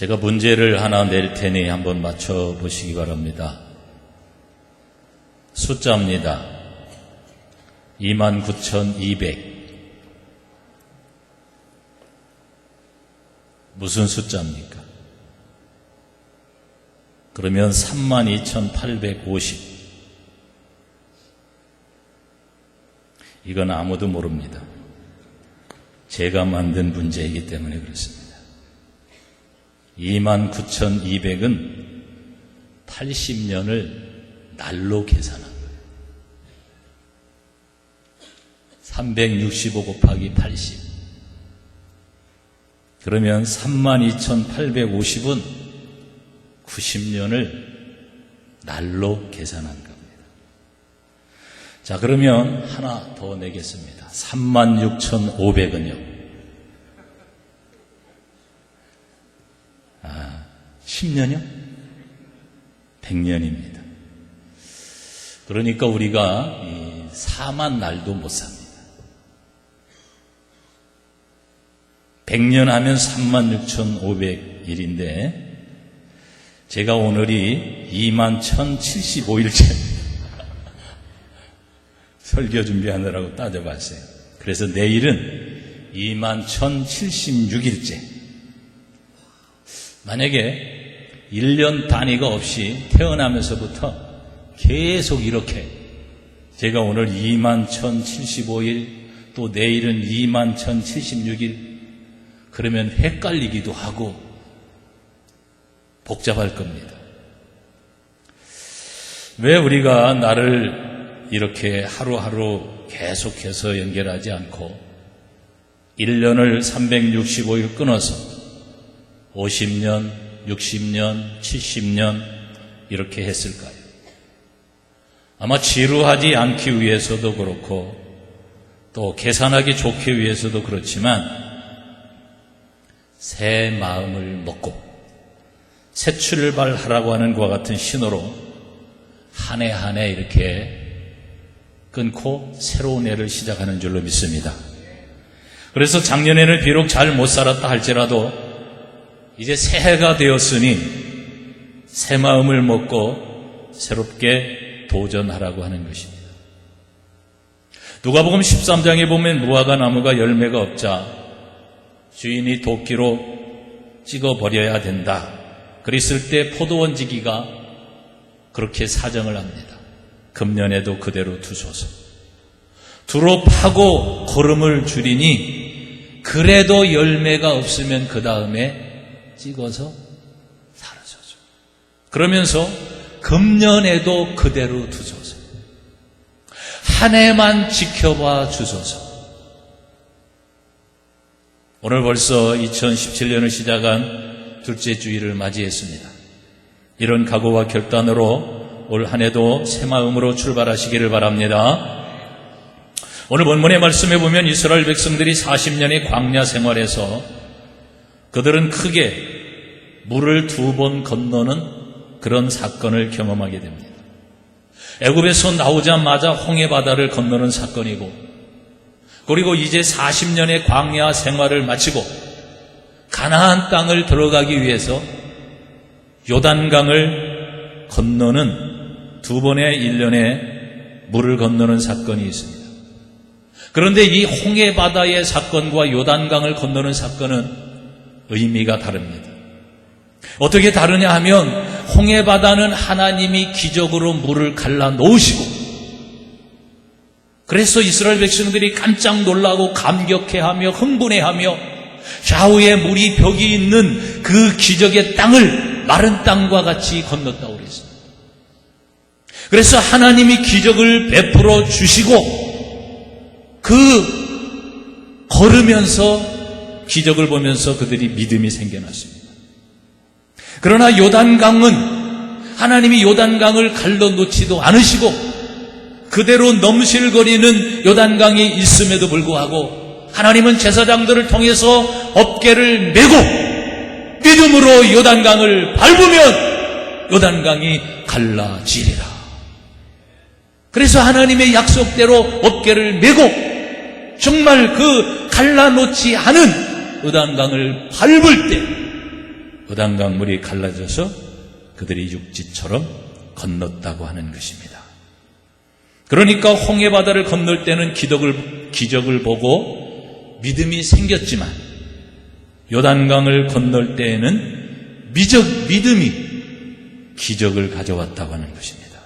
제가 문제를 하나 낼 테니 한번 맞춰보시기 바랍니다. 숫자입니다. 29,200. 무슨 숫자입니까? 그러면 32,850. 이건 아무도 모릅니다. 제가 만든 문제이기 때문에 그렇습니다. 29,200은 80년을 날로 계산한 거예요. 365 곱하기 80. 그러면 32,850은 90년을 날로 계산한 겁니다. 자, 그러면 하나 더 내겠습니다. 36,500은요. 10년이요? 100년입니다. 그러니까 우리가 4만 날도 못 삽니다. 100년 하면 36,500일인데 제가 오늘이 21,075일째입니다. 설교 준비하느라고 따져봤어요. 그래서 내일은 21,076일째. 만약에 1년 단위가 없이 태어나면서부터 계속 이렇게 제가 오늘 21,075일 또 내일은 21,076일 그러면 헷갈리기도 하고 복잡할 겁니다. 왜 우리가 나를 이렇게 하루하루 계속해서 연결하지 않고 1년을 365일 끊어서 50년, 60년, 70년 이렇게 했을까요? 아마 지루하지 않기 위해서도 그렇고 또 계산하기 좋기 위해서도 그렇지만 새 마음을 먹고 새 출발하라고 하는 것과 같은 신호로 한 해 한 해 이렇게 끊고 새로운 해를 시작하는 줄로 믿습니다. 그래서 작년에는 비록 잘 못 살았다 할지라도 이제 새해가 되었으니 새 마음을 먹고 새롭게 도전하라고 하는 것입니다. 누가복음 13장에 보면 무화과 나무가 열매가 없자 주인이 도끼로 찍어버려야 된다. 그랬을 때 포도원지기가 그렇게 사정을 합니다. 금년에도 그대로 두소서. 두로 파고 거름을 줄이니 그래도 열매가 없으면 그 다음에 찍어서 사라져줘. 그러면서 금년에도 그대로 두소서. 한 해만 지켜봐 주소서. 오늘 벌써 2017년을 시작한 둘째 주일을 맞이했습니다. 이런 각오와 결단으로 올 한 해도 새 마음으로 출발하시기를 바랍니다. 오늘 본문의 말씀에 보면 이스라엘 백성들이 40년의 광야 생활에서 그들은 크게 물을 2번 건너는 그런 사건을 경험하게 됩니다. 애굽에서 나오자마자 홍해바다를 건너는 사건이고 그리고 이제 40년의 광야 생활을 마치고 가나안 땅을 들어가기 위해서 요단강을 건너는 2번의 1년에 물을 건너는 사건이 있습니다. 그런데 이 홍해바다의 사건과 요단강을 건너는 사건은 의미가 다릅니다. 어떻게 다르냐 하면 홍해바다는 하나님이 기적으로 물을 갈라 놓으시고 그래서 이스라엘 백성들이 깜짝 놀라고 감격해하며 흥분해하며 좌우에 물이 벽이 있는 그 기적의 땅을 마른 땅과 같이 건넜다고 그랬습니다. 그래서 하나님이 기적을 베풀어 주시고 그 걸으면서 기적을 보면서 그들이 믿음이 생겨났습니다. 그러나 요단강은 하나님이 요단강을 갈라놓지도 않으시고 그대로 넘실거리는 요단강이 있음에도 불구하고 하나님은 제사장들을 통해서 어깨를 메고 믿음으로 요단강을 밟으면 요단강이 갈라지리라. 그래서 하나님의 약속대로 어깨를 메고 정말 그 갈라놓지 않은 요단강을 밟을 때 요단강 물이 갈라져서 그들이 육지처럼 건넜다고 하는 것입니다. 그러니까 홍해바다를 건널 때는 기적을 보고 믿음이 생겼지만 요단강을 건널 때에는 믿음이 기적을 가져왔다고 하는 것입니다.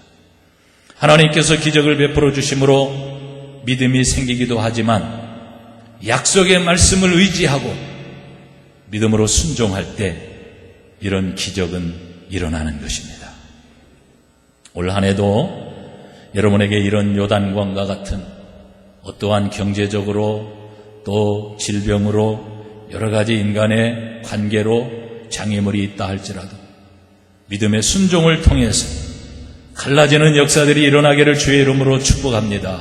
하나님께서 기적을 베풀어 주심으로 믿음이 생기기도 하지만 약속의 말씀을 의지하고 믿음으로 순종할 때 이런 기적은 일어나는 것입니다. 올 한 해도 여러분에게 이런 요단강과 같은 어떠한 경제적으로 또 질병으로 여러 가지 인간의 관계로 장애물이 있다 할지라도 믿음의 순종을 통해서 갈라지는 역사들이 일어나기를 주의 이름으로 축복합니다.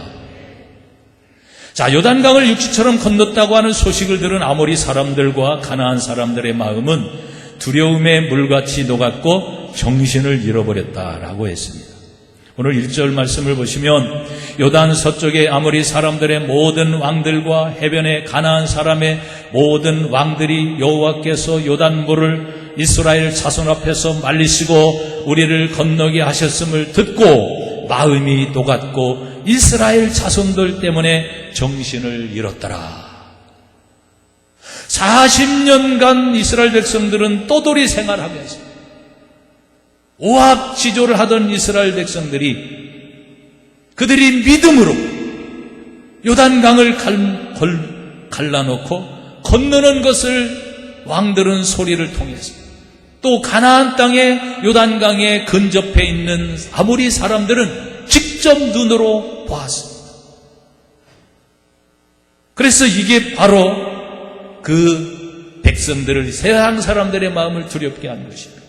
자, 요단강을 육지처럼 건넜다고 하는 소식을 들은 아모리 사람들과 가나안 사람들의 마음은 두려움에 물같이 녹았고 정신을 잃어버렸다라고 했습니다. 오늘 1절 말씀을 보시면 요단 서쪽의 아모리 사람들의 모든 왕들과 해변의 가나안 사람의 모든 왕들이 여호와께서 요단물을 이스라엘 자손 앞에서 말리시고 우리를 건너게 하셨음을 듣고 마음이 녹았고 이스라엘 자손들 때문에 정신을 잃었더라. 40년간 이스라엘 백성들은 떠돌이 생활하면서 오합지졸을 하던 이스라엘 백성들이 그들이 믿음으로 요단강을 갈라놓고 건너는 것을 왕들은 소리를 통해서 또 가나안 땅의 요단강에 근접해 있는 아모리 사람들은 직접 눈으로 보았습니다. 그래서 이게 바로 그 백성들을 세상 사람들의 마음을 두렵게 한 것입니다.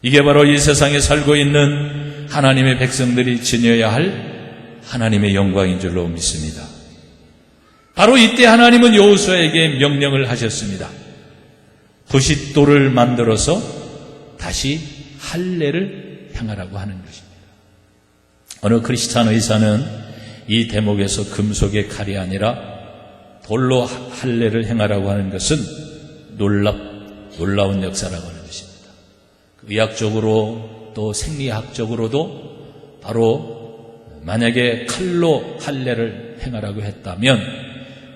이게 바로 이 세상에 살고 있는 하나님의 백성들이 지녀야 할 하나님의 영광인 줄로 믿습니다. 바로 이때 하나님은 여호수아에게 명령을 하셨습니다. 부싯돌을 만들어서 다시 할례를 행하라고 하는 것입니다. 어느 크리스찬 의사는 이 대목에서 금속의 칼이 아니라 돌로 할례를 행하라고 하는 것은 놀라운 역사라고 하는 것입니다. 의학적으로 또 생리학적으로도 바로 만약에 칼로 할례를 행하라고 했다면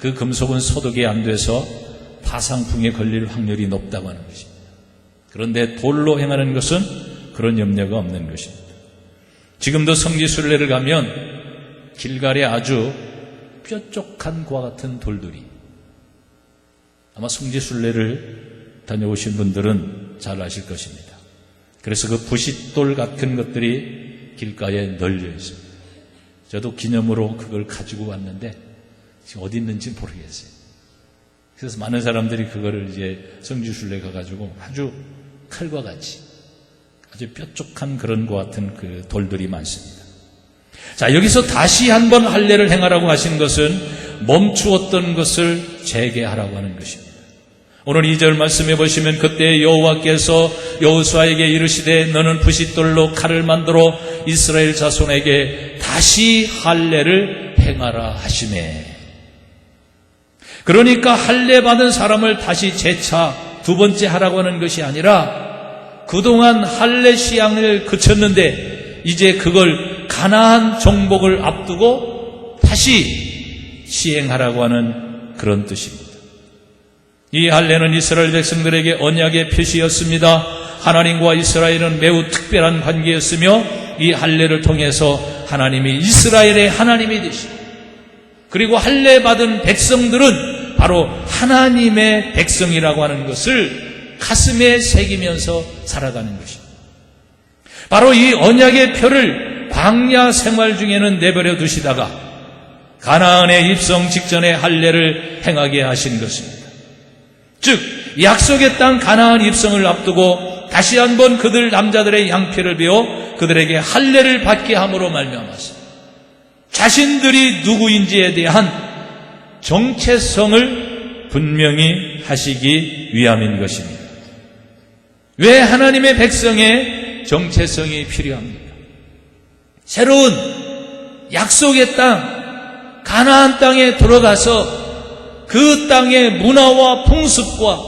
그 금속은 소독이 안 돼서 파상풍에 걸릴 확률이 높다고 하는 것입니다. 그런데 돌로 행하는 것은 그런 염려가 없는 것입니다. 지금도 성지순례를 가면 길갈에 아주 뾰족한 그와 같은 돌들이, 아마 성지순례를 다녀오신 분들은 잘 아실 것입니다. 그래서 그 부싯돌 같은 것들이 길가에 널려 있습니다. 저도 기념으로 그걸 가지고 왔는데 지금 어디 있는지 모르겠어요. 그래서 많은 사람들이 그거를 이제 성지순례 가가지고 아주 칼과 같이 아주 뾰족한 그런 것 같은 그 돌들이 많습니다. 자, 여기서 다시 한번 할례를 행하라고 하신 것은 멈추었던 것을 재개하라고 하는 것입니다. 오늘 2절 말씀해 보시면 그때 여호와께서 여호수아에게 이르시되 너는 부싯돌로 칼을 만들어 이스라엘 자손에게 다시 할례를 행하라 하시매. 그러니까 할례 받은 사람을 다시 재차 두 번째 하라고 하는 것이 아니라 그동안 할례 시향을 그쳤는데 이제 그걸 가나안 정복을 앞두고 다시 시행하라고 하는 그런 뜻입니다. 이 할례는 이스라엘 백성들에게 언약의 표시였습니다. 하나님과 이스라엘은 매우 특별한 관계였으며 이 할례를 통해서 하나님이 이스라엘의 하나님이 되시고 그리고 할례 받은 백성들은 바로 하나님의 백성이라고 하는 것을 가슴에 새기면서 살아가는 것입니다. 바로 이 언약의 표를 광야 생활 중에는 내버려 두시다가 가나안에 입성 직전에 할례를 행하게 하신 것입니다. 즉 약속의 땅 가나안 입성을 앞두고 다시 한번 그들 남자들의 양피를 베어 그들에게 할례를 받게 함으로 말미암아서 자신들이 누구인지에 대한 정체성을 분명히 하시기 위함인 것입니다. 왜 하나님의 백성의 정체성이 필요합니까? 새로운 약속의 땅 가나안 땅에 들어가서 그 땅의 문화와 풍습과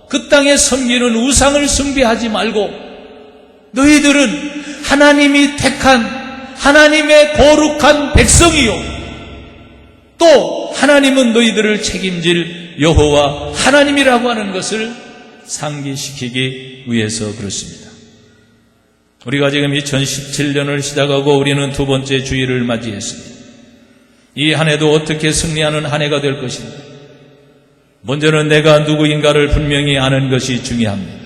그 땅에 섬기는 우상을 숭배하지 말고 너희들은 하나님이 택한 하나님의 거룩한 백성이요, 또 하나님은 너희들을 책임질 여호와 하나님이라고 하는 것을 상기시키기 위해서 그렇습니다. 우리가 지금 2017년을 시작하고 우리는 두 번째 주일을 맞이했습니다. 이 한 해도 어떻게 승리하는 한 해가 될 것인가? 먼저는 내가 누구인가를 분명히 아는 것이 중요합니다.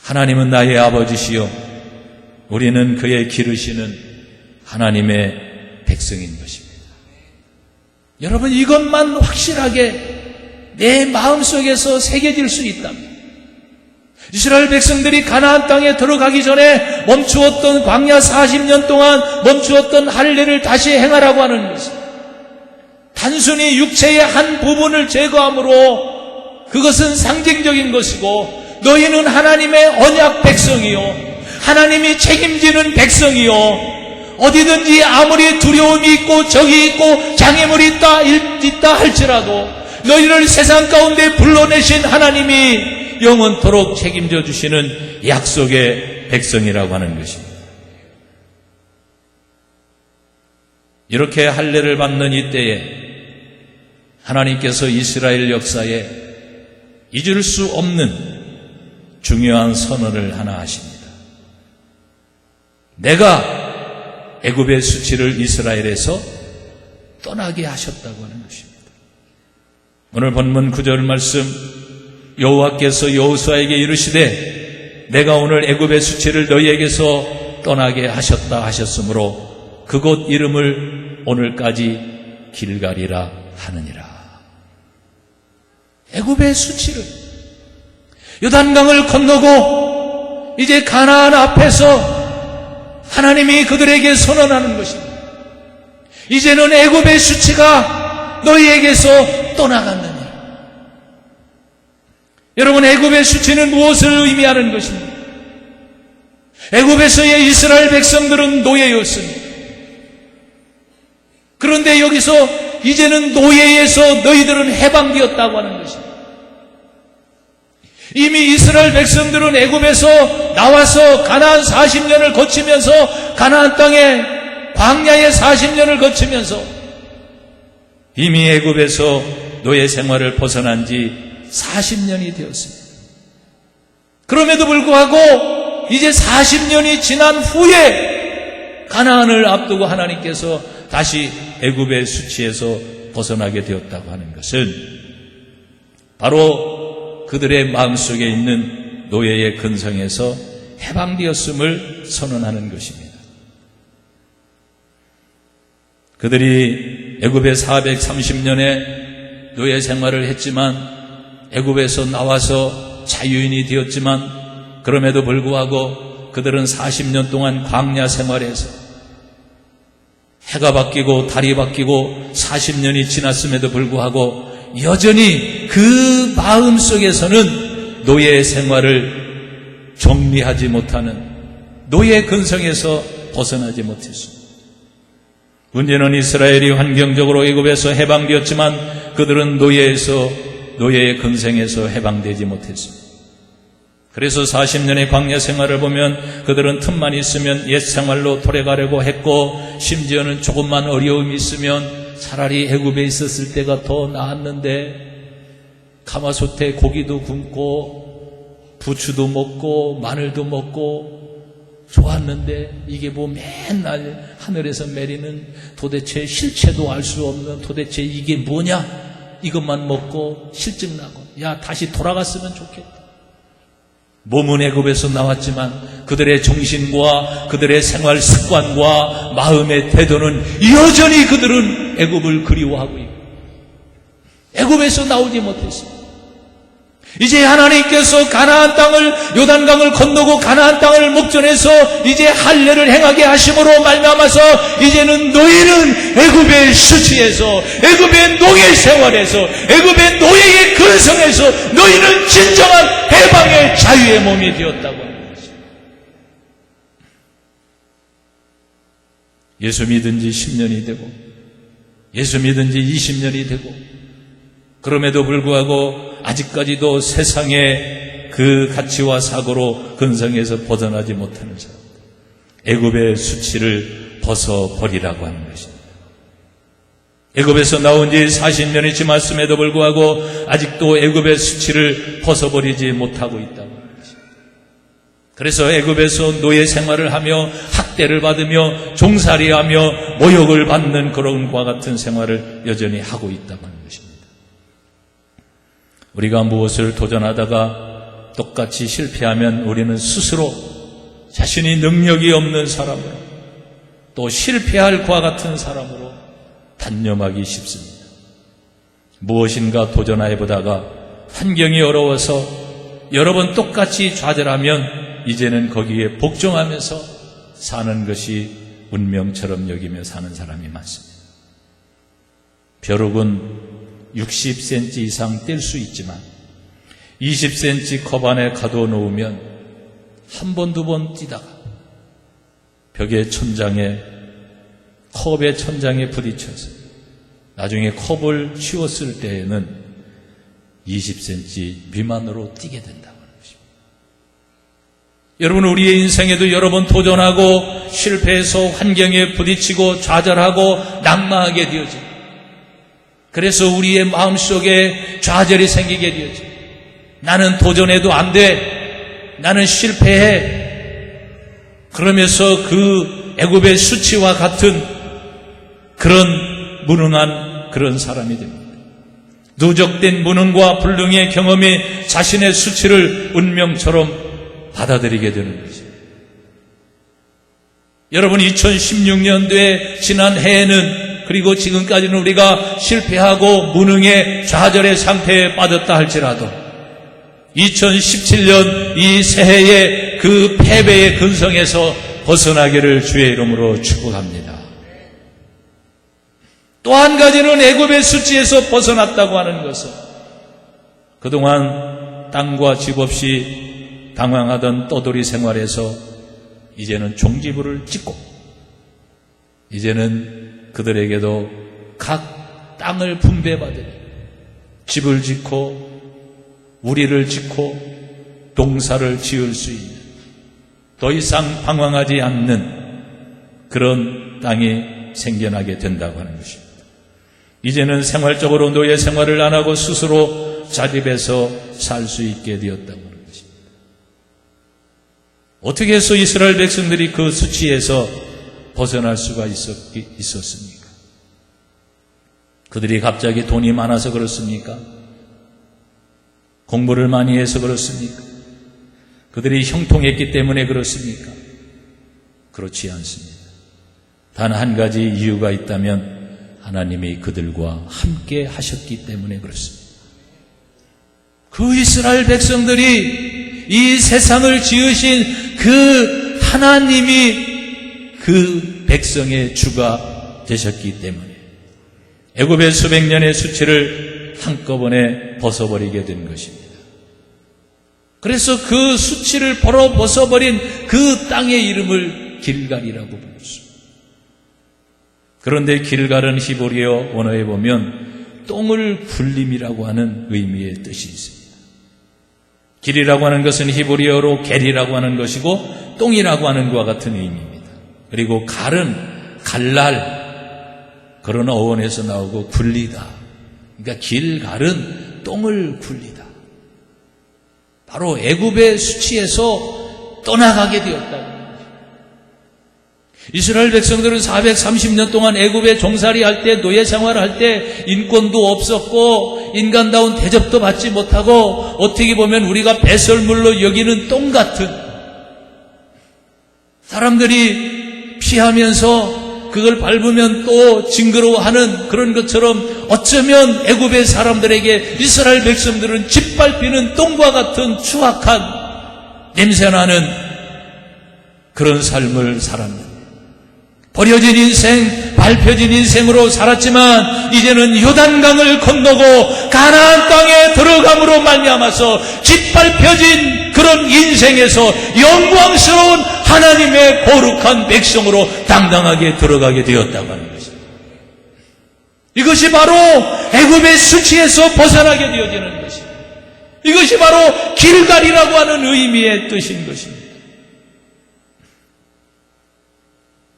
하나님은 나의 아버지시요, 우리는 그의 기르시는 하나님의 백성인 것입니다. 여러분, 이것만 확실하게 내 마음속에서 새겨질 수 있답니다. 이스라엘 백성들이 가나안 땅에 들어가기 전에 멈추었던 광야 40년 동안 멈추었던 할례를 다시 행하라고 하는 것입니다. 단순히 육체의 한 부분을 제거함으로 그것은 상징적인 것이고, 너희는 하나님의 언약 백성이요, 하나님이 책임지는 백성이요, 어디든지 아무리 두려움이 있고 적이 있고 장애물이 있다 할지라도 너희를 세상 가운데 불러내신 하나님이 영원토록 책임져 주시는 약속의 백성이라고 하는 것입니다. 이렇게 할례를 받는 이때에 하나님께서 이스라엘 역사에 잊을 수 없는 중요한 선언을 하나 하십니다. 내가 애굽의 수치를 이스라엘에서 떠나게 하셨다고 하는 것입니다. 오늘 본문 9절 말씀, 여호와께서 여호수아에게 이르시되 내가 오늘 애굽의 수치를 너희에게서 떠나게 하셨다 하셨으므로 그곳 이름을 오늘까지 길갈이라 하느니라. 애굽의 수치를, 요단강을 건너고 이제 가나안 앞에서 하나님이 그들에게 선언하는 것입니다. 이제는 애굽의 수치가 너희에게서 떠나갔느니라. 여러분, 애굽의 수치는 무엇을 의미하는 것입니까? 애굽에서의 이스라엘 백성들은 노예였습니다. 그런데 여기서 이제는 노예에서 너희들은 해방되었다고 하는 것입니다. 이미 이스라엘 백성들은 애굽에서 나와서 가나안 40년을 거치면서, 가나안 땅에 광야의 40년을 거치면서 이미 애굽에서 노예 생활을 벗어난 지 40년이 되었습니다. 그럼에도 불구하고 이제 40년이 지난 후에 가나안을 앞두고 하나님께서 다시 애굽의 수치에서 벗어나게 되었다고 하는 것은 바로 그들의 마음속에 있는 노예의 근성에서 해방되었음을 선언하는 것입니다. 그들이 애굽에 430년의 노예 생활을 했지만, 애굽에서 나와서 자유인이 되었지만, 그럼에도 불구하고 그들은 40년 동안 광야 생활에서 해가 바뀌고 달이 바뀌고 40년이 지났음에도 불구하고 여전히 그 마음속에서는 노예 생활을 정리하지 못하는 노예 근성에서 벗어나지 못했습니다. 문제는 이스라엘이 환경적으로 애굽에서 해방되었지만 그들은 노예의 근성에서 해방되지 못했습니다. 그래서 40년의 광야 생활을 보면 그들은 틈만 있으면 옛 생활로 돌아가려고 했고, 심지어는 조금만 어려움이 있으면 차라리 애굽에 있었을 때가 더 나았는데, 가마솥에 고기도 굽고 부추도 먹고 마늘도 먹고 좋았는데, 이게 뭐 맨날 하늘에서 내리는 도대체 실체도 알 수 없는, 도대체 이게 뭐냐, 이것만 먹고 실증나고, 야 다시 돌아갔으면 좋겠다. 몸은 애굽에서 나왔지만 그들의 정신과 그들의 생활 습관과 마음의 태도는 여전히 그들은 애굽을 그리워하고 있고 애굽에서 나오지 못했습니다. 이제 하나님께서 가나안 땅을, 요단강을 건너고 가나안 땅을 목전해서 이제 할례를 행하게 하심으로 말미암아서 이제는 너희는 애굽의 수치에서, 애굽의 노예 생활에서, 애굽의 노예의 근성에서 너희는 진정한 해방의 자유의 몸이 되었다고 하는 것입니다. 예수 믿은 지 10년이 되고 예수 믿은 지 20년이 되고, 그럼에도 불구하고 아직까지도 세상의 그 가치와 사고로 근성에서 벗어나지 못하는 사람, 애굽의 수치를 벗어버리라고 하는 것입니다. 애굽에서 나온 지 40년이 지났음에도 불구하고 아직도 애굽의 수치를 벗어버리지 못하고 있다고 하는 것입니다. 그래서 애굽에서 노예 생활을 하며 학대를 받으며 종살이하며 모욕을 받는 그런 과 같은 생활을 여전히 하고 있다고 하는 것입니다. 우리가 무엇을 도전하다가 똑같이 실패하면 우리는 스스로 자신이 능력이 없는 사람으로, 또 실패할 과 같은 사람으로 단념하기 쉽습니다. 무엇인가 도전해보다가 환경이 어려워서 여러 번 똑같이 좌절하면 이제는 거기에 복종하면서 사는 것이 운명처럼 여기며 사는 사람이 많습니다. 벼룩은 60cm 이상 뗄 수 있지만 20cm 컵 안에 가둬놓으면 한 번, 두 번 뛰다가 벽의 천장에, 컵의 천장에 부딪혀서 나중에 컵을 치웠을 때에는 20cm 미만으로 뛰게 된다고 하는 것입니다. 여러분, 우리의 인생에도 여러 번 도전하고 실패해서 환경에 부딪히고 좌절하고 낙마하게 되어집니다. 그래서 우리의 마음속에 좌절이 생기게 되어집니다. 나는 도전해도 안 돼. 나는 실패해. 그러면서 그 애굽의 수치와 같은 그런 무능한 그런 사람이 됩니다. 누적된 무능과 불능의 경험이 자신의 수치를 운명처럼 받아들이게 되는 것입니다. 여러분, 2016년도에 지난 해에는, 그리고 지금까지는 우리가 실패하고 무능의 좌절의 상태에 빠졌다 할지라도 2017년 이 새해의 그 패배의 근성에서 벗어나기를 주의 이름으로 축복합니다. 또 한 가지는 애굽의 수치에서 벗어났다고 하는 것은, 그동안 땅과 집 없이 방황하던 떠돌이 생활에서 이제는 종지부를 찍고, 이제는 그들에게도 각 땅을 분배받으니 집을 짓고 우리를 짓고 농사를 지을 수 있는, 더 이상 방황하지 않는 그런 땅이 생겨나게 된다고 하는 것입니다. 이제는 생활적으로 노예 생활을 안 하고 스스로 자립해서 살 수 있게 되었다고 하는 것입니다. 어떻게 해서 이스라엘 백성들이 그 수치에서 벗어날 수가 있었습니까? 그들이 갑자기 돈이 많아서 그렇습니까? 공부를 많이 해서 그렇습니까? 그들이 형통했기 때문에 그렇습니까? 그렇지 않습니다. 단 한 가지 이유가 있다면 하나님이 그들과 함께 하셨기 때문에 그렇습니다. 그 이스라엘 백성들이 이 세상을 지으신 그 하나님이 그 백성의 주가 되셨기 때문에 애굽의 수백 년의 수치를 한꺼번에 벗어버리게 된 것입니다. 그래서 그 수치를 벗어버린 그 땅의 이름을 길갈이라고 부릅니다. 그런데 길갈은 히브리어 원어에 보면 똥을 굴림이라고 하는 의미의 뜻이 있습니다. 길이라고 하는 것은 히브리어로 겔이라고 하는 것이고 똥이라고 하는 것과 같은 의미입니다. 그리고 갈은 갈랄, 그런 어원에서 나오고 굴리다. 그러니까 길갈은 똥을 굴리다. 바로 애굽의 수치에서 떠나가게 되었다. 이스라엘 백성들은 430년 동안 애굽에 종살이할 때, 노예 생활할 때 인권도 없었고 인간다운 대접도 받지 못하고, 어떻게 보면 우리가 배설물로 여기는 똥 같은, 사람들이 피하면서 그걸 밟으면 또 징그러워하는 그런 것처럼, 어쩌면 애굽의 사람들에게 이스라엘 백성들은 짓밟히는 똥과 같은 추악한 냄새나는 그런 삶을 살았는데, 버려진 인생, 밟혀진 인생으로 살았지만 이제는 요단강을 건너고 가나안 땅에 들어감으로 말미암아서 짓밟혀진 그런 인생에서 영광스러운 하나님의 거룩한 백성으로 당당하게 들어가게 되었다고 하는 것입니다. 이것이 바로 애굽의 수치에서 벗어나게 되어지는 것입니다. 이것이 바로 길갈이라고 하는 의미의 뜻인 것입니다.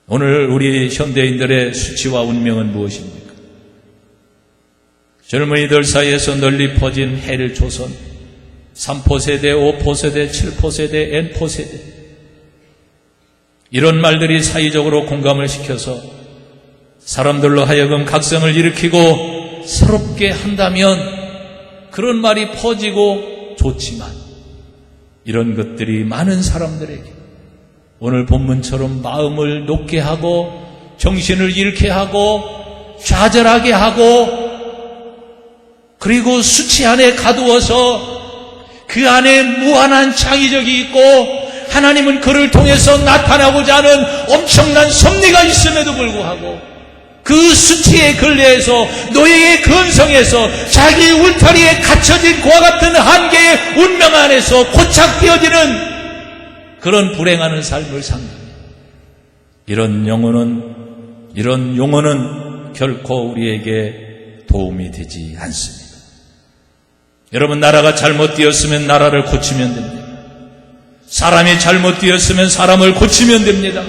오늘 우리 현대인들의 수치와 운명은 무엇입니까? 젊은이들 사이에서 널리 퍼진 해를 조선, 3포세대, 5포세대, 7포세대, N포세대, 이런 말들이 사회적으로 공감을 시켜서 사람들로 하여금 각성을 일으키고 새롭게 한다면 그런 말이 퍼지고 좋지만, 이런 것들이 많은 사람들에게 오늘 본문처럼 마음을 녹게 하고 정신을 잃게 하고 좌절하게 하고, 그리고 수치 안에 가두어서 그 안에 무한한 창의력이 있고 하나님은 그를 통해서 나타나고자 하는 엄청난 섭리가 있음에도 불구하고 그 수치에 걸려서 노예의 근성에서 자기 울타리에 갇혀진 그와 같은 한계의 운명 안에서 고착되어지는 그런 불행하는 삶을 삽니다. 이런 용어는 결코 우리에게 도움이 되지 않습니다. 여러분, 나라가 잘못되었으면 나라를 고치면 됩니다. 사람이 잘못되었으면 사람을 고치면 됩니다.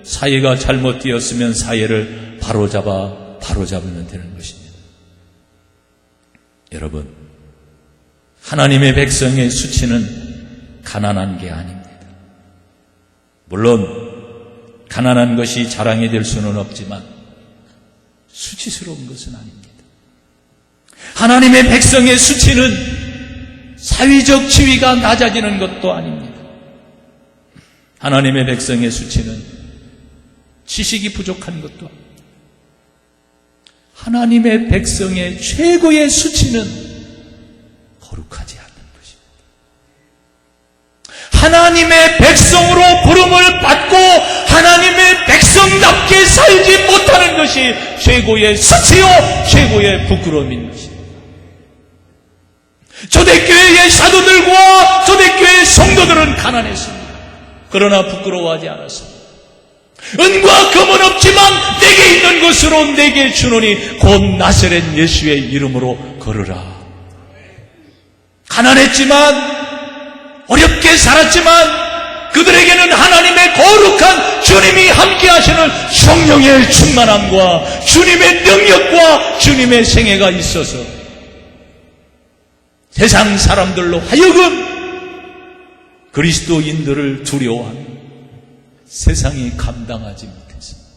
사회가 잘못되었으면 사회를 바로잡으면 되는 것입니다. 여러분, 하나님의 백성의 수치는 가난한 게 아닙니다. 물론 가난한 것이 자랑이 될 수는 없지만 수치스러운 것은 아닙니다. 하나님의 백성의 수치는 사회적 지위가 낮아지는 것도 아닙니다. 하나님의 백성의 수치는 지식이 부족한 것도 아닙니다. 하나님의 백성의 최고의 수치는 거룩하지 않는 것입니다. 하나님의 백성으로 부름을 받고 하나님의 백성답게 살지 못하는 것이 최고의 수치요 최고의 부끄러움인 것입니다. 초대교회의 사도들과 초대교회의 성도들은 가난했습니다. 그러나 부끄러워하지 않았습니다. 은과 금은 없지만 내게 있는 것으로 내게 주노니 곧 나사렛 예수의 이름으로 걸으라. 가난했지만 어렵게 살았지만 그들에게는 하나님의 거룩한 주님이 함께 하시는 성령의 충만함과 주님의 능력과 주님의 생애가 있어서 세상 사람들로 하여금 그리스도인들을 두려워하며 세상이 감당하지 못했습니다.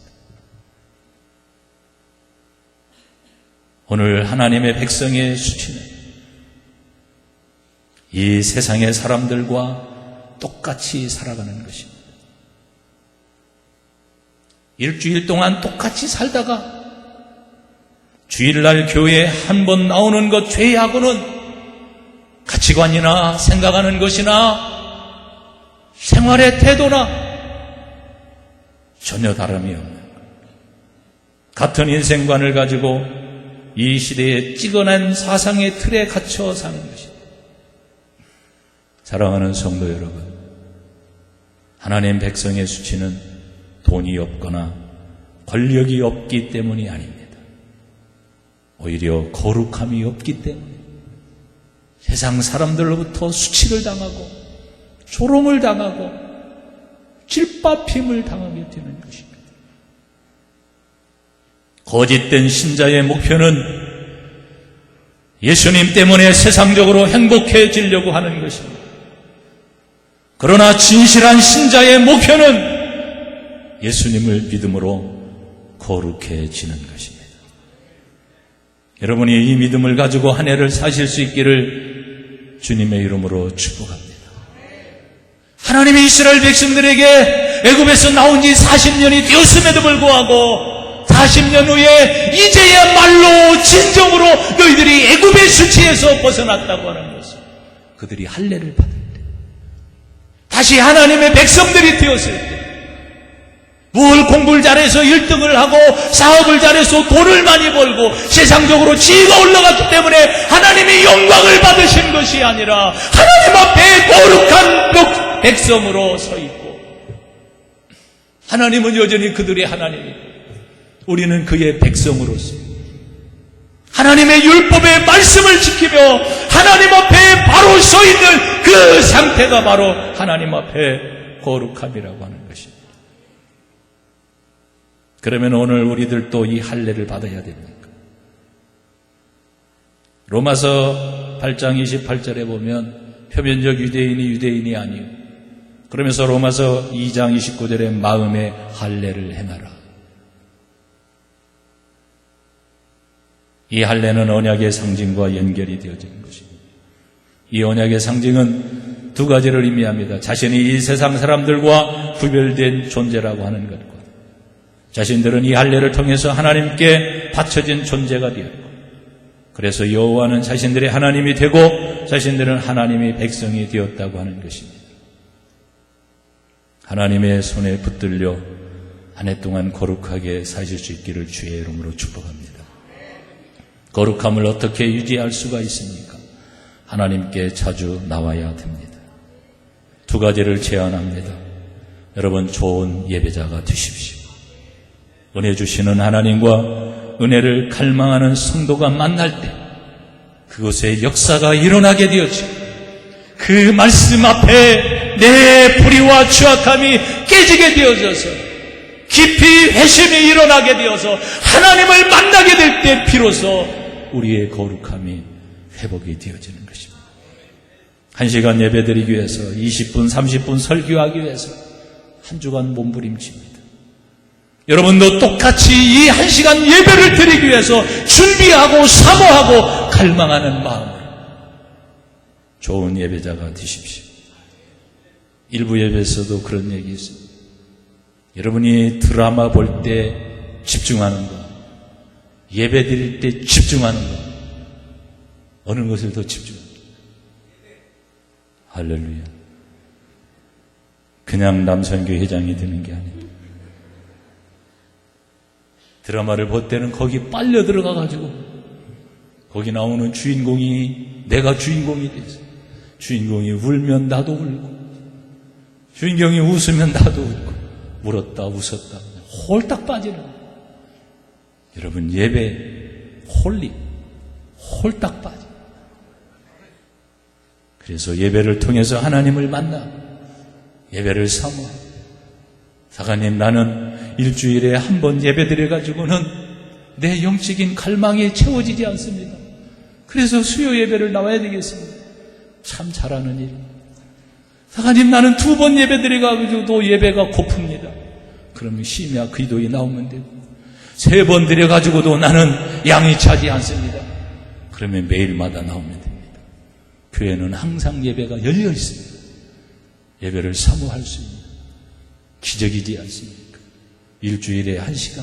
오늘 하나님의 백성의 수치는 이 세상의 사람들과 똑같이 살아가는 것입니다. 일주일 동안 똑같이 살다가 주일날 교회에 한 번 나오는 것 죄하고는 가치관이나 생각하는 것이나 생활의 태도나 전혀 다름이 없는 것. 같은 인생관을 가지고 이 시대에 찍어낸 사상의 틀에 갇혀 사는 것입니다. 사랑하는 성도 여러분, 하나님 백성의 수치는 돈이 없거나 권력이 없기 때문이 아닙니다. 오히려 거룩함이 없기 때문에 세상 사람들로부터 수치를 당하고 조롱을 당하고 질밥힘을 당하게 되는 것입니다. 거짓된 신자의 목표는 예수님 때문에 세상적으로 행복해지려고 하는 것입니다. 그러나 진실한 신자의 목표는 예수님을 믿음으로 거룩해지는 것입니다. 여러분이 이 믿음을 가지고 한 해를 사실 수 있기를 주님의 이름으로 축복합니다. 하나님이 이스라엘 백성들에게 애굽에서 나온 지 40년이 되었음에도 불구하고 40년 후에 이제야말로 진정으로 너희들이 애굽의 수치에서 벗어났다고 하는 것을 그들이 할례를 받을 때, 다시 하나님의 백성들이 되었을 때, 뭘 공부를 잘해서 1등을 하고 사업을 잘해서 돈을 많이 벌고 세상적으로 지위가 올라갔기 때문에 하나님이 영광을 받으신 것이 아니라 하나님 앞에 거룩한 백성으로 서 있고, 하나님은 여전히 그들의 하나님이고 우리는 그의 백성으로서 하나님의 율법의 말씀을 지키며 하나님 앞에 바로 서 있는 그 상태가 바로 하나님 앞에 거룩함이라고 하는 것입니다. 그러면 오늘 우리들도 이 할례를 받아야 됩니까? 로마서 8장 28절에 보면 표면적 유대인이 유대인이 아니요, 그러면서 로마서 2장 29절에 마음의 할례를 행하라. 이 할례는 언약의 상징과 연결이 되어지는 것입니다. 이 언약의 상징은 두 가지를 의미합니다. 자신이 이 세상 사람들과 구별된 존재라고 하는 것과, 자신들은 이 할례를 통해서 하나님께 바쳐진 존재가 되었고, 그래서 여호와는 자신들의 하나님이 되고 자신들은 하나님의 백성이 되었다고 하는 것입니다. 하나님의 손에 붙들려 한 해 동안 거룩하게 사실 수 있기를 주의 이름으로 축복합니다. 거룩함을 어떻게 유지할 수가 있습니까? 하나님께 자주 나와야 됩니다. 두 가지를 제안합니다. 여러분, 좋은 예배자가 되십시오. 은혜 주시는 하나님과 은혜를 갈망하는 성도가 만날 때 그곳에 역사가 일어나게 되었죠. 그 말씀 앞에 내 불의와 추악함이 깨지게 되어져서 깊이 회심이 일어나게 되어서 하나님을 만나게 될 때 비로소 우리의 거룩함이 회복이 되어지는 것입니다. 1시간 예배드리기 위해서 20분, 30분 설교하기 위해서 한 주간 몸부림칩니다. 여러분도 똑같이 이 1시간 예배를 드리기 위해서 준비하고 사모하고 갈망하는 마음으로 좋은 예배자가 되십시오. 일부 예배에서도 그런 얘기 있습니다. 여러분이 드라마 볼 때 집중하는 것, 예배 드릴 때 집중하는 것, 어느 것을 더 집중합니까? 할렐루야. 그냥 남선교 회장이 되는 게 아닙니다. 드라마를 볼 때는 거기 빨려 들어가가지고 거기 나오는 주인공이 내가 주인공이 돼서 주인공이 울면 나도 울고 주인공이 웃으면 나도 웃고 울었다 웃었다 홀딱 빠지는 거예요. 여러분, 예배 홀딱 빠져. 그래서 예배를 통해서 하나님을 만나 예배를 사모해. 사관님, 나는 일주일에 한 번 예배 드려가지고는 내 영적인 갈망이 채워지지 않습니다. 그래서 수요 예배를 나와야 되겠습니다. 참 잘하는 일입니다. 사관님, 나는 2번 예배 드려가지고도 예배가 고픕니다. 그러면 심야 기도에 나오면 되고, 3번 드려가지고도 나는 양이 차지 않습니다. 그러면 매일마다 나오면 됩니다. 교회는 항상 예배가 열려 있습니다. 예배를 사모할 수 있는 기적이지 않습니까? 일주일에 1시간.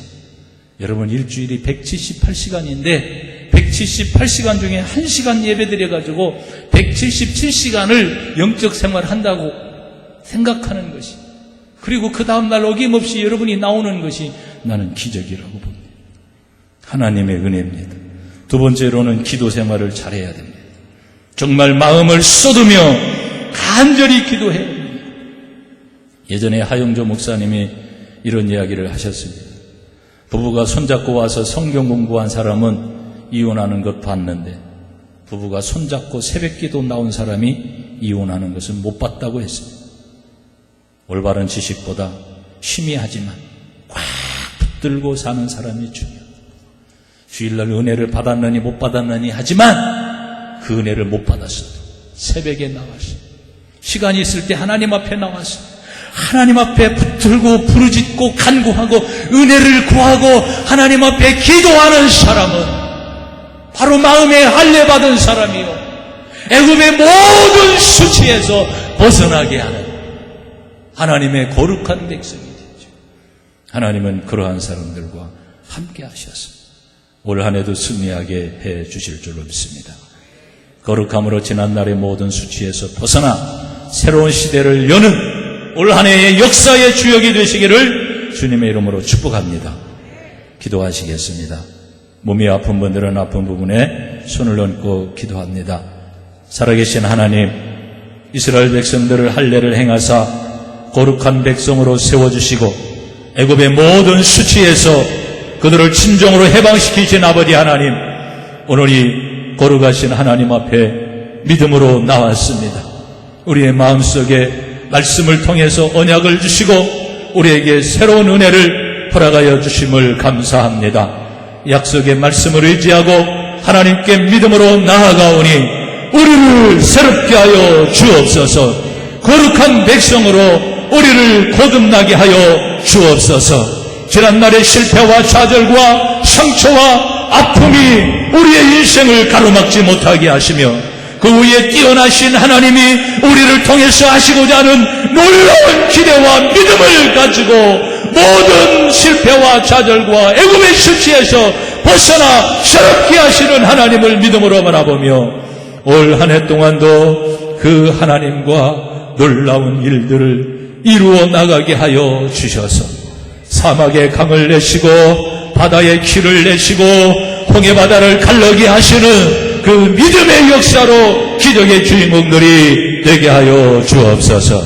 여러분, 일주일이 178시간인데 178시간 중에 1시간 예배 드려가지고 177시간을 영적 생활을 한다고 생각하는 것이, 그리고 그 다음날 어김없이 여러분이 나오는 것이 나는 기적이라고 봅니다. 하나님의 은혜입니다. 두 번째로는 기도 생활을 잘해야 됩니다. 정말 마음을 쏟으며 간절히 기도해야 됩니다. 예전에 하영조 목사님이 이런 이야기를 하셨습니다. 부부가 손잡고 와서 성경 공부한 사람은 이혼하는 것 봤는데 부부가 손잡고 새벽기도 나온 사람이 이혼하는 것은 못 봤다고 했습니다. 올바른 지식보다 희미하지만 꽉 붙들고 사는 사람이 중요합니다. 주일날 은혜를 받았느니 못 받았느니 하지만 그 은혜를 못 받았어도 새벽에 나와서 시간이 있을 때 하나님 앞에 나와서 하나님 앞에 붙들고 부르짖고 간구하고 은혜를 구하고 하나님 앞에 기도하는 사람은 바로 마음에 할례 받은 사람이요, 애굽의 모든 수치에서 벗어나게 하는 하나님의 거룩한 백성이 되죠. 하나님은 그러한 사람들과 함께 하셨습니다. 올 한 해도 승리하게 해 주실 줄로 믿습니다. 거룩함으로 지난날의 모든 수치에서 벗어나 새로운 시대를 여는 올 한 해의 역사의 주역이 되시기를 주님의 이름으로 축복합니다. 기도하시겠습니다. 몸이 아픈 분들은 아픈 부분에 손을 얹고 기도합니다. 살아계신 하나님, 이스라엘 백성들을 할례를 행하사 거룩한 백성으로 세워주시고 애굽의 모든 수치에서 그들을 진정으로 해방시키신 아버지 하나님, 오늘 이 거룩하신 하나님 앞에 믿음으로 나왔습니다. 우리의 마음속에 말씀을 통해서 언약을 주시고 우리에게 새로운 은혜를 허락하여 주심을 감사합니다. 약속의 말씀을 의지하고 하나님께 믿음으로 나아가오니 우리를 새롭게 하여 주옵소서. 거룩한 백성으로 우리를 거듭나게 하여 주옵소서. 지난날의 실패와 좌절과 상처와 아픔이 우리의 인생을 가로막지 못하게 하시며 그 위에 뛰어나신 하나님이 우리를 통해서 하시고자 하는 놀라운 기대와 믿음을 가지고 모든 실패와 좌절과 애굽의 실체에서 벗어나 새롭게 하시는 하나님을 믿음으로 바라보며 올 한 해 동안도 그 하나님과 놀라운 일들을 이루어 나가게 하여 주셔서 사막에 강을 내시고 바다에 길을 내시고 홍해 바다를 갈라게 하시는 그 믿음의 역사로 기적의 주인공들이 되게 하여 주옵소서.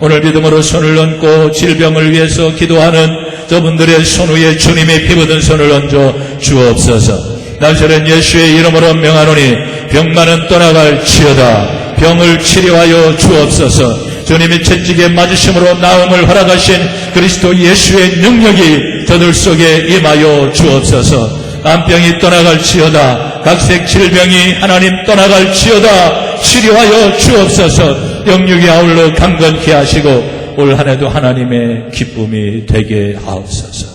오늘 믿음으로 손을 얹고 질병을 위해서 기도하는 저분들의 손 위에 주님의 피 묻은 손을 얹어 주옵소서. 나사렛 예수의 이름으로 명하노니 병만은 떠나갈지어다. 병을 치료하여 주옵소서. 주님이 채찍에 맞으심으로 나음을 허락하신 그리스도 예수의 능력이 저들 속에 임하여 주옵소서. 암병이 떠나갈지어다. 각색 질병이 하나님 떠나갈지어다. 치료하여 주옵소서. 영육이 아울러 강건케 하시고 올 한 해도 하나님의 기쁨이 되게 하옵소서.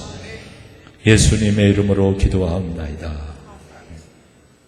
예수님의 이름으로 기도하옵나이다.